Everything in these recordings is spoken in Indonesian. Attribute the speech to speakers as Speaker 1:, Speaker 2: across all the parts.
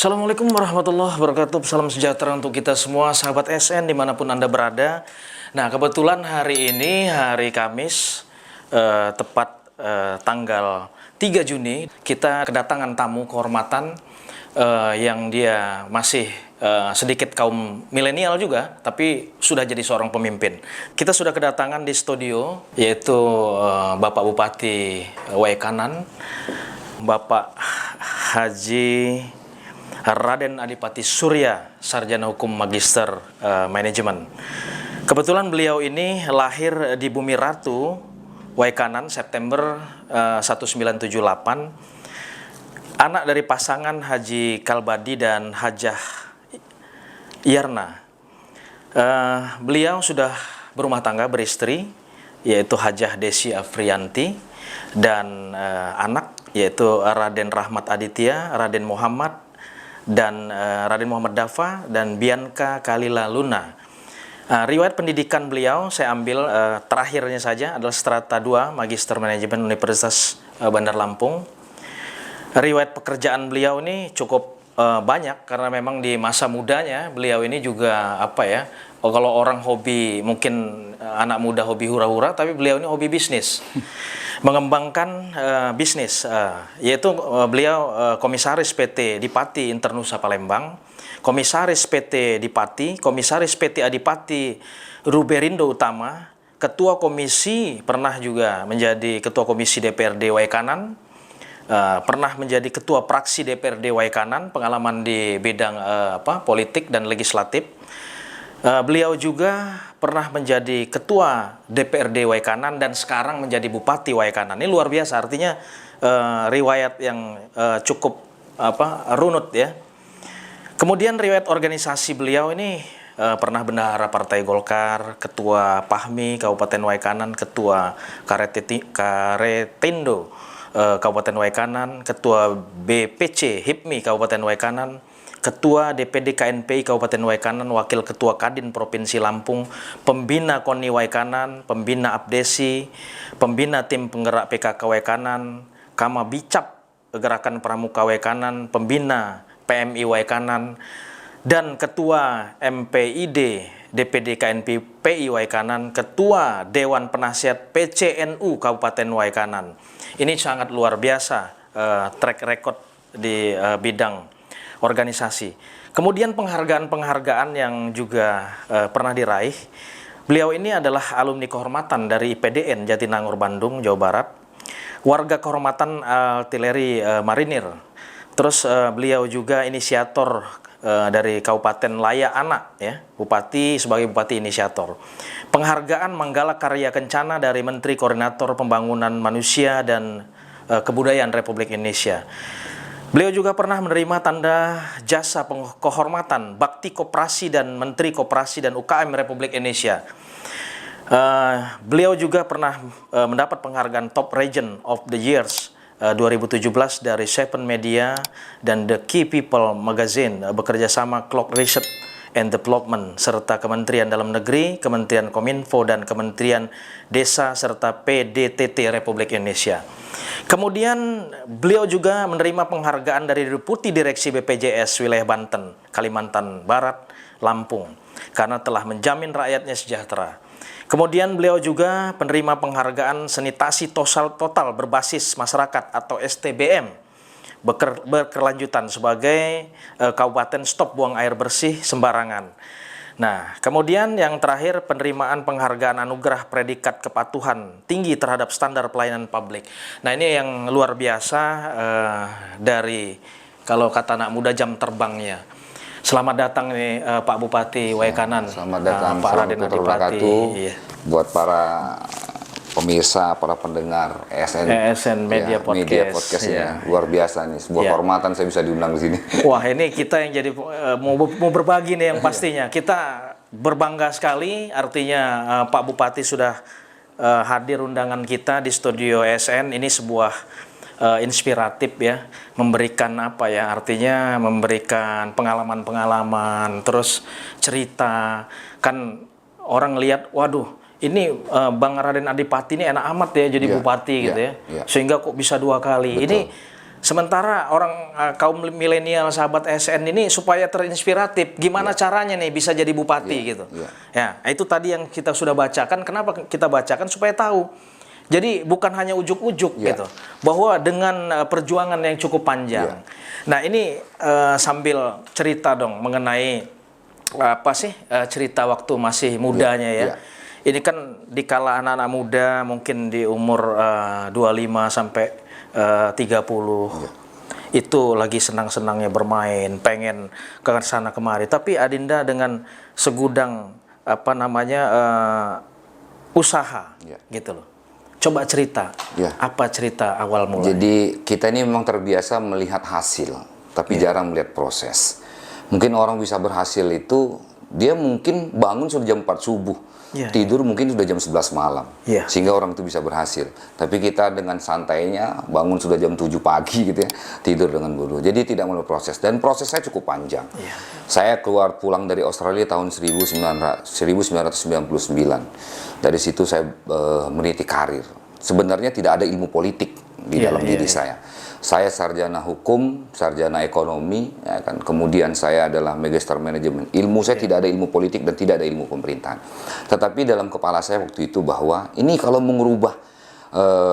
Speaker 1: Assalamualaikum warahmatullahi wabarakatuh. Salam sejahtera untuk kita semua, sahabat SN dimanapun Anda berada. Nah, kebetulan hari ini hari Kamis, tepat tanggal 3 Juni, kita kedatangan tamu kehormatan yang dia masih sedikit kaum milenial juga, tapi sudah jadi seorang pemimpin. Kita sudah kedatangan di studio, yaitu Bapak Bupati Waikanan, Bapak Haji Raden Adipati Surya, Sarjana Hukum Magister Manajemen. Kebetulan beliau ini lahir di Bumi Ratu, Waikanan, September 1978. Anak dari pasangan Haji Kalbadi dan Hajah Yarna. Beliau sudah berumah tangga, beristri, yaitu Hajah Desi Afriyanti, dan anak, yaitu Raden Rahmat Aditya, Raden Muhammad, dan Raden Muhammad Dafa, dan Bianca Kalila Luna. Riwayat pendidikan beliau saya ambil terakhirnya saja adalah Strata 2 Magister Manajemen Universitas Bandar Lampung. Riwayat pekerjaan beliau ini cukup banyak karena memang di masa mudanya beliau ini juga kalau orang hobi, mungkin anak muda hobi hura-hura, tapi beliau ini hobi bisnis. Mengembangkan bisnis, yaitu beliau komisaris PT Dipati Internusa Palembang, komisaris PT Dipati, komisaris PT Adipati Ruberindo Utama, ketua komisi, pernah juga menjadi ketua komisi DPRD Waikanan, pernah menjadi ketua praksi DPRD Waikanan, pengalaman di bidang politik dan legislatif. Beliau juga pernah menjadi ketua DPRD Waikanan dan sekarang menjadi Bupati Waikanan. Ini luar biasa, artinya riwayat yang cukup runut ya. Kemudian riwayat organisasi beliau ini pernah bendahara Partai Golkar, ketua PAHMI Kabupaten Waikanan, ketua Karetindo Kabupaten Waikanan, ketua BPC HIPMI Kabupaten Waikanan, Ketua DPD KNPI Kabupaten Waikanan, Wakil Ketua Kadin Provinsi Lampung, Pembina KONI Waikanan, Pembina Abdesi, Pembina Tim Penggerak PKK Waikanan, Kama Bicap Gerakan Pramuka Waikanan, Pembina PMI Waikanan, dan Ketua MPID DPD KNPI Waikanan, Ketua Dewan Penasihat PCNU Kabupaten Waikanan. Ini sangat luar biasa track record di bidang organisasi. Kemudian penghargaan-penghargaan yang juga pernah diraih. Beliau ini adalah alumni kehormatan dari IPDN Jatinangor, Bandung, Jawa Barat. Warga kehormatan artileri marinir. Terus beliau juga inisiator dari Kabupaten Laya Anak, ya, Bupati, sebagai Bupati inisiator. Penghargaan Manggala Karya Kencana dari Menteri Koordinator Pembangunan Manusia dan Kebudayaan Republik Indonesia. Beliau juga pernah menerima tanda jasa kehormatan Bakti Koperasi dan Menteri Koperasi dan UKM Republik Indonesia. Beliau juga pernah mendapat penghargaan Top Region of the Years 2017 dari Seven Media dan The Key People Magazine, bekerja sama Clock Research and Development, serta Kementerian Dalam Negeri, Kementerian Kominfo, dan Kementerian Desa, serta PDTT Republik Indonesia. Kemudian beliau juga menerima penghargaan dari Deputi Direksi BPJS Wilayah Banten, Kalimantan Barat, Lampung, karena telah menjamin rakyatnya sejahtera. Kemudian beliau juga penerima penghargaan Sanitasi Total Berbasis Masyarakat atau STBM, berkelanjutan sebagai Kabupaten Stop Buang Air Bersih Sembarangan. Nah, kemudian yang terakhir penerimaan penghargaan anugerah predikat kepatuhan tinggi terhadap standar pelayanan publik. Nah, ini yang luar biasa dari, kalau kata anak muda, jam terbangnya. Selamat datang nih Pak Bupati Waikanan.
Speaker 2: Selamat datang,
Speaker 1: Pak Raden Adipati. Iya.
Speaker 2: Buat para pemirsa, para pendengar
Speaker 1: ESN Media Podcast.
Speaker 2: Media Podcast ya. Luar biasa nih, sebuah kehormatan saya bisa diundang di sini.
Speaker 1: Wah, ini kita yang jadi mau berbagi nih yang pastinya. Kita berbangga sekali, artinya Pak Bupati sudah hadir undangan kita di studio ESN. Ini sebuah inspiratif ya, memberikan artinya memberikan pengalaman-pengalaman, terus cerita. Kan orang lihat, waduh, ini Bang Raden Adipati ini enak amat ya jadi bupati gitu ya. Sehingga kok bisa 2 kali.
Speaker 2: Betul.
Speaker 1: Ini Sementara orang kaum milenial sahabat SN ini supaya terinspiratif, gimana caranya nih bisa jadi bupati gitu. Ya, itu tadi yang kita sudah bacakan. Kenapa kita bacakan? Supaya tahu. Jadi bukan hanya ujuk-ujuk gitu, bahwa dengan perjuangan yang cukup panjang. Nah ini sambil cerita dong mengenai apa sih cerita waktu masih mudanya ya. Ini kan dikala anak-anak muda mungkin di umur 25 sampai 30 itu lagi senang-senangnya bermain, pengen ke sana kemari. Tapi Adinda dengan segudang apa namanya usaha gitu loh. Coba cerita, apa cerita awal mulai?
Speaker 2: Jadi kita ini memang terbiasa melihat hasil, tapi jarang melihat proses. Mungkin orang bisa berhasil itu, dia mungkin bangun sudah jam 4 subuh, tidur mungkin sudah jam 11 malam, sehingga orang itu bisa berhasil. Tapi kita dengan santainya, bangun sudah jam 7 pagi gitu ya, tidur dengan bodoh. Jadi tidak melalui proses, dan proses saya cukup panjang. Saya pulang dari Australia tahun 1999. Dari situ saya meniti karir. Sebenarnya tidak ada ilmu politik di dalam diri saya. Saya sarjana hukum, sarjana ekonomi, ya kan. Kemudian saya adalah magister manajemen. Ilmu saya tidak ada ilmu politik dan tidak ada ilmu pemerintahan. Tetapi dalam kepala saya waktu itu bahwa ini kalau mengubah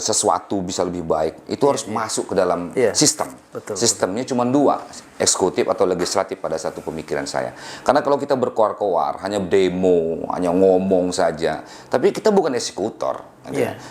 Speaker 2: sesuatu bisa lebih baik, itu harus masuk ke dalam sistem. Sistemnya cuma dua, eksekutif atau legislatif pada satu pemikiran saya. Karena kalau kita berkoar-koar, hanya demo, hanya ngomong saja, tapi kita bukan eksekutor.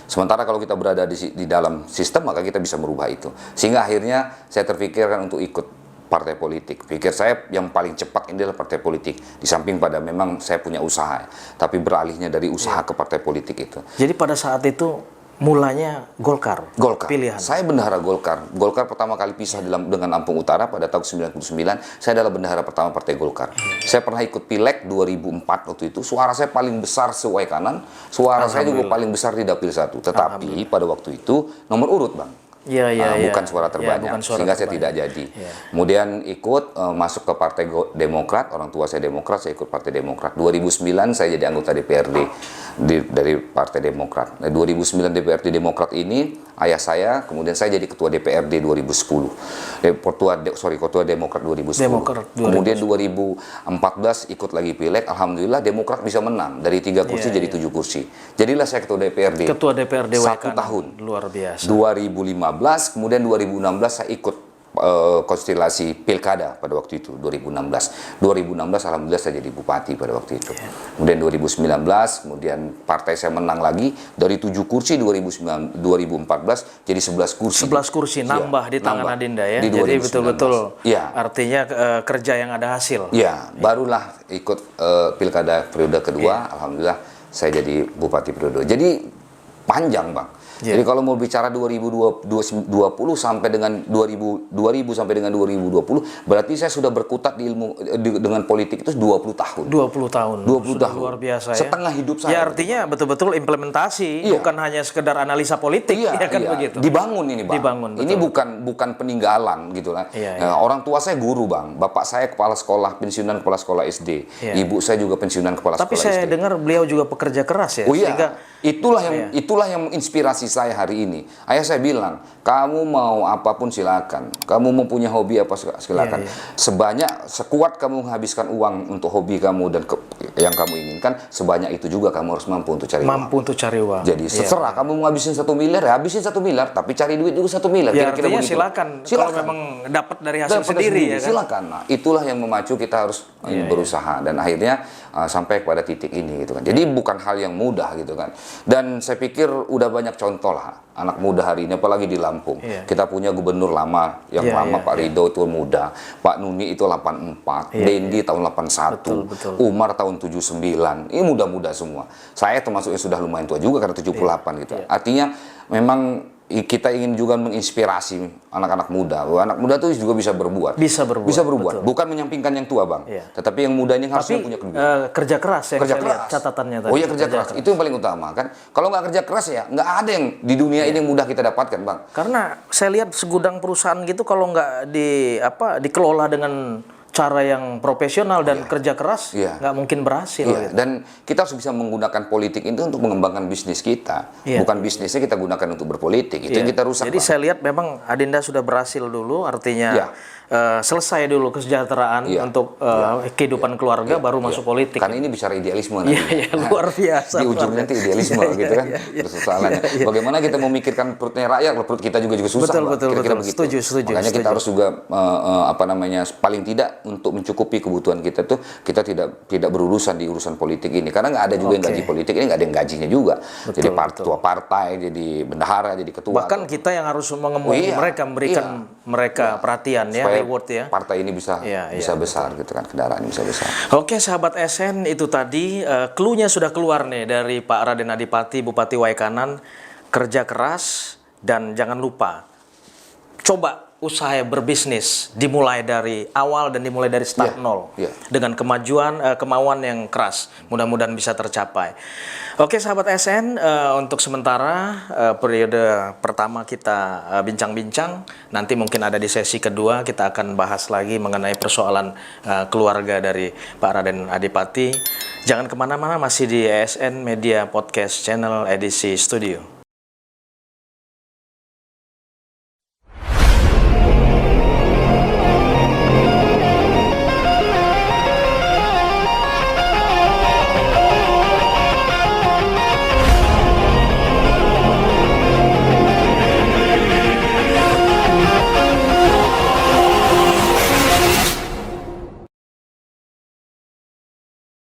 Speaker 2: Sementara kalau kita berada di dalam sistem, maka kita bisa merubah itu. Sehingga akhirnya saya terpikirkan untuk ikut partai politik. Pikir saya yang paling cepat ini adalah partai politik. Di samping pada memang saya punya usaha, tapi beralihnya dari usaha ke partai politik itu.
Speaker 1: Jadi pada saat itu mulanya Golkar. Pilihan.
Speaker 2: Saya bendahara Golkar. Golkar pertama kali pisah dengan Lampung Utara pada tahun 99. Saya adalah bendahara pertama Partai Golkar. Saya pernah ikut Pileg 2004 waktu itu. Suara saya paling besar sesuai kanan. Suara saya juga paling besar di Dapil 1. Tetapi pada waktu itu nomor urut, Bang. Bukan suara terbanyak, sehingga saya tidak jadi. Kemudian ikut masuk ke Partai Demokrat, orang tua saya Demokrat, saya ikut Partai Demokrat. 2009 saya jadi anggota DPRD dari Partai Demokrat. Nah, 2009 DPRD Demokrat ini ayah saya, kemudian saya jadi ketua DPRD 2010. Ketua Demokrat 2010. Kemudian 2014 ikut lagi Pileg, alhamdulillah Demokrat bisa menang dari 3 kursi jadi 7 kursi. Jadilah saya ketua DPRD.
Speaker 1: Ketua DPRD
Speaker 2: 1 tahun.
Speaker 1: Luar biasa.
Speaker 2: 2015, kemudian 2016 saya ikut konstelasi pilkada pada waktu itu 2016 alhamdulillah saya jadi bupati pada waktu itu. Kemudian 2019 kemudian partai saya menang lagi dari 7 kursi 2014 jadi 11 kursi.
Speaker 1: 11 kursi nambah di tangan Adinda ya. Jadi betul-betul artinya kerja yang ada hasil.
Speaker 2: Barulah ikut pilkada periode kedua alhamdulillah saya jadi bupati periode. Jadi panjang, Bang. Jadi kalau mau bicara 2020 sampai dengan 2000 sampai dengan 2020, berarti saya sudah berkutat di ilmu dengan politik itu 20 tahun.
Speaker 1: 20 tahun.
Speaker 2: 20 tahun.
Speaker 1: Luar biasa ya.
Speaker 2: Setengah hidup saya.
Speaker 1: Ya artinya betul-betul implementasi, bukan hanya sekedar analisa politik, begitu.
Speaker 2: Dibangun ini, Bang.
Speaker 1: Dibangun,
Speaker 2: ini bukan peninggalan gitu lah. Orang tua saya guru, Bang. Bapak saya kepala sekolah, pensiunan kepala sekolah SD. Ibu saya juga pensiunan kepala sekolah SD.
Speaker 1: Tapi saya dengar beliau juga pekerja keras ya.
Speaker 2: Sehingga itulah yang menginspirasi saya hari ini. Ayah saya bilang, kamu mau apapun silakan. Kamu mau punya hobi apa silakan. Sekuat kamu menghabiskan uang untuk hobi kamu dan yang kamu inginkan, sebanyak itu juga kamu harus mampu untuk cari uang. Jadi seserah kamu mau habisin 1 miliar, ya habisin 1 miliar, tapi cari duit juga 1 miliar.
Speaker 1: Artinya silakan. Kalau memang dapat dari hasil sendiri ya kan.
Speaker 2: Silakan. Nah, itulah yang memacu kita harus berusaha dan akhirnya sampai pada titik ini gitu kan. Jadi bukan hal yang mudah gitu kan. Dan saya pikir udah banyak contoh lah anak muda hari ini, apalagi di Lampung. Kita punya gubernur lama, Pak Ridho itu muda, Pak Nuni itu 84, Dendi tahun 81, Umar tahun 79. Ini muda-muda semua. Saya termasuk yang sudah lumayan tua juga karena 78 gitu. Artinya memang kita ingin juga menginspirasi anak-anak muda. Anak muda itu juga bisa berbuat.
Speaker 1: Bisa berbuat.
Speaker 2: Betul. Bukan menyampingkan yang tua, Bang. Tetapi yang muda ini harusnya punya kelebihan.
Speaker 1: Kerja keras yang saya lihat catatannya tadi.
Speaker 2: Oh iya, kerja keras. Itu yang paling utama kan. Kalau nggak kerja keras ya nggak ada yang di dunia ini yang mudah kita dapatkan, Bang.
Speaker 1: Karena saya lihat segudang perusahaan gitu kalau nggak dikelola dengan cara yang profesional dan kerja keras, nggak mungkin berhasil. Gitu.
Speaker 2: Dan kita harus bisa menggunakan politik itu untuk mengembangkan bisnis kita. Bukan bisnisnya kita gunakan untuk berpolitik. Itu yang kita rusak.
Speaker 1: Jadi saya lihat memang Adinda sudah berhasil dulu, artinya selesai dulu kesejahteraan untuk kehidupan keluarga, baru masuk politik.
Speaker 2: Karena ini bicara idealisme nanti.
Speaker 1: Luar biasa.
Speaker 2: Di ujungnya nanti idealisme gitu kan. Persoalannya. Bagaimana kita memikirkan perutnya rakyat, perut kita juga susah. Kira-kira begitu.
Speaker 1: Setuju.
Speaker 2: Makanya kita harus juga paling tidak untuk mencukupi kebutuhan kita tuh kita tidak berurusan di urusan politik ini, karena nggak ada juga yang gaji politik ini, nggak ada yang gajinya juga. Jadi ketua partai, jadi bendahara, jadi ketua.
Speaker 1: Bahkan kita yang harus mengemudi mereka, memberikan mereka perhatian
Speaker 2: supaya
Speaker 1: reward ya.
Speaker 2: Partai ini bisa besar gitu kan, kendaraan bisa besar.
Speaker 1: Oke sahabat SN, itu tadi clue-nya sudah keluar nih dari Pak Raden Adipati, Bupati Waikanan. Kerja keras dan jangan lupa coba usaha berbisnis dimulai dari awal dan dimulai dari start nol dengan kemauan yang keras, mudah-mudahan bisa tercapai. Oke sahabat SN, untuk sementara periode pertama kita bincang-bincang, nanti mungkin ada di sesi kedua kita akan bahas lagi mengenai persoalan keluarga dari Pak Raden Adipati. Jangan kemana-mana, masih di ASN Media Podcast Channel edisi studio.